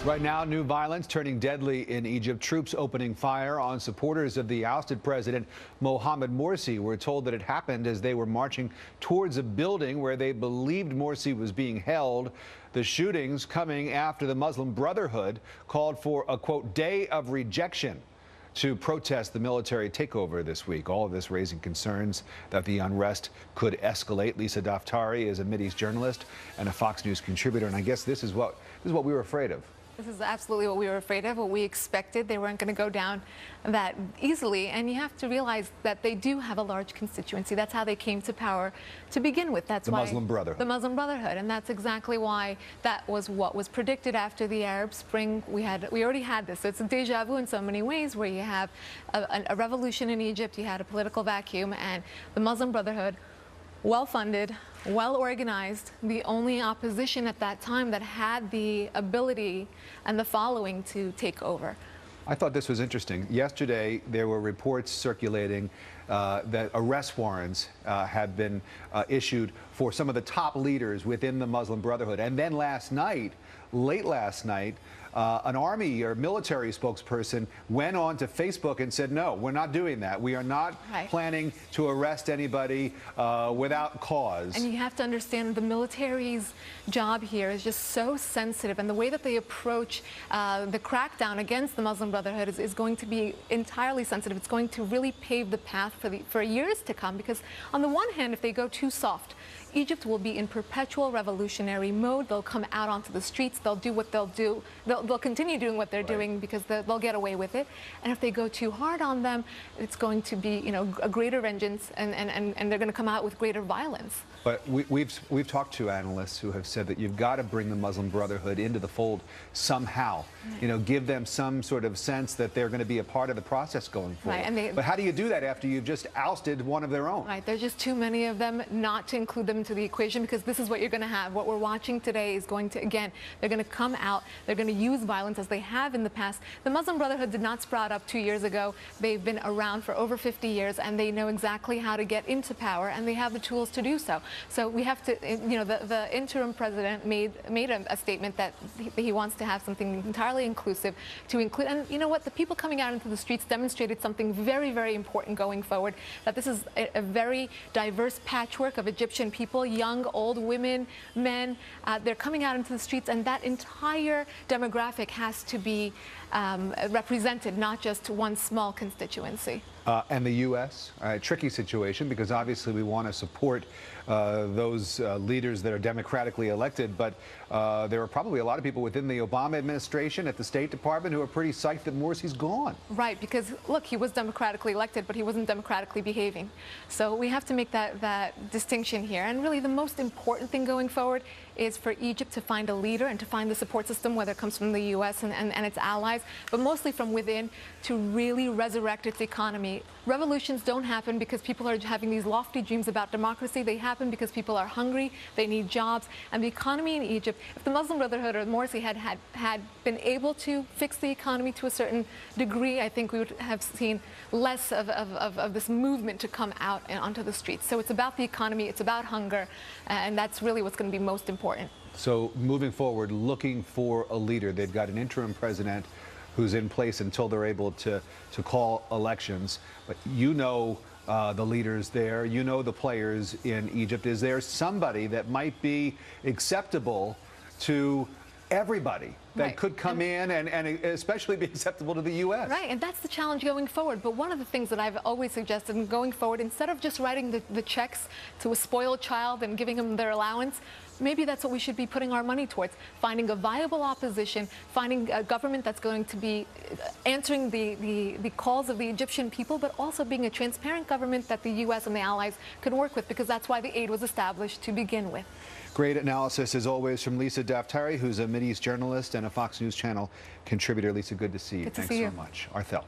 Right now, new violence turning deadly in Egypt. Troops opening fire on supporters of the ousted president Mohamed Morsi. We're told that it happened as they were marching towards a building where they believed Morsi was being held. The shootings coming after the Muslim Brotherhood called for a, quote, day of rejection to protest the military takeover this week. All of this raising concerns that the unrest could escalate. Lisa Daftari is a Mideast journalist and a Fox News contributor, and I guess this is what we were afraid of. This is absolutely what we were afraid of, what we expected. They weren't going to go down that easily. And you have to realize that they do have a large constituency. That's how they came to power to begin with. That's why Muslim Brotherhood. The Muslim Brotherhood. And that's exactly why that was what was predicted after the Arab Spring. We already had this. So it's a deja vu in so many ways, where you have a revolution in Egypt, you had a political vacuum, and the Muslim Brotherhood, well-funded, well-organized, the only opposition at that time that had the ability and the following to take over. I thought this was interesting. Yesterday, there were reports circulating that arrest warrants had been issued for some of the top leaders within the Muslim Brotherhood. And then last night, late last night, an army or military spokesperson went on to Facebook and said, no, we're not doing that. We are not planning to arrest anybody without cause. And you have to understand the military's job here is just so sensitive, and the way that they approach the crackdown against the Muslim Brotherhood is going to be entirely sensitive. It's going to really pave the path for years to come, because on the one hand, if they go too soft, Egypt will be in perpetual revolutionary mode. They'll come out onto the streets. They'll do what they'll do. They'll continue doing what they're doing because they'll get away with it. And if they go too hard on them, it's going to be, you know, a greater vengeance, and they're going to come out with greater violence. But we've talked to analysts who have said that you've got to bring the Muslim Brotherhood into the fold somehow. You know, give them some sort of sense that they're going to be a part of the process going forward. But how do you do that after you've just ousted one of their own? Right. There's just too many of them not to include them into the equation, because this is what you're going to have. What we're watching today is going to, again, they're going to come out. They're going to use violence as they have in the past. The Muslim Brotherhood did not sprout up 2 years ago. They've been around for over 50 years, and they know exactly how to get into power, and they have the tools to do so. So we have to, you know, the interim president made a statement that he wants to have something entirely inclusive to include. And you know what? The people coming out into the streets demonstrated something very, very important going forward, that this is a very diverse patchwork of Egyptian people, young, old, women, men. They're coming out into the streets, and that entire demographic has to be represented, not just one small constituency. And the U.S., tricky situation, because obviously we want to support those leaders that are democratically elected, but there are probably a lot of people within the Obama administration at the State Department who are pretty psyched that Morsi's gone. Right, because look, he was democratically elected, but he wasn't democratically behaving. So we have to make that distinction here. And really the most important thing going forward is for Egypt to find a leader and to find the support system, whether it comes from the U.S. and its allies, but mostly from within, to really resurrect its economy. Revolutions don't happen because people are having these lofty dreams about democracy. They happen because people are hungry, they need jobs. And the economy in Egypt, if the Muslim Brotherhood or Morsi had been able to fix the economy to a certain degree, I think we would have seen less of this movement to come out and onto the streets. So it's about the economy, it's about hunger, and that's really what's going to be most important. So moving forward, looking for a leader. They've got an interim president who's in place until they're able to call elections. But you know the leaders there, you know the players in Egypt. Is there somebody that might be acceptable to everybody that could come in and especially be acceptable to the U.S.? Right, and that's the challenge going forward. But one of the things that I've always suggested in going forward, instead of just writing the checks to a spoiled child and giving them their allowance, maybe that's what we should be putting our money towards, finding a viable opposition, finding a government that's going to be answering the calls of the Egyptian people, but also being a transparent government that the U.S. and the allies could work with, because that's why the aid was established to begin with. Great analysis, as always, from Lisa Daftari, who's a Mideast journalist and a Fox News Channel contributor. Lisa, good to see you. Good to Thanks see you. so much. Arthel.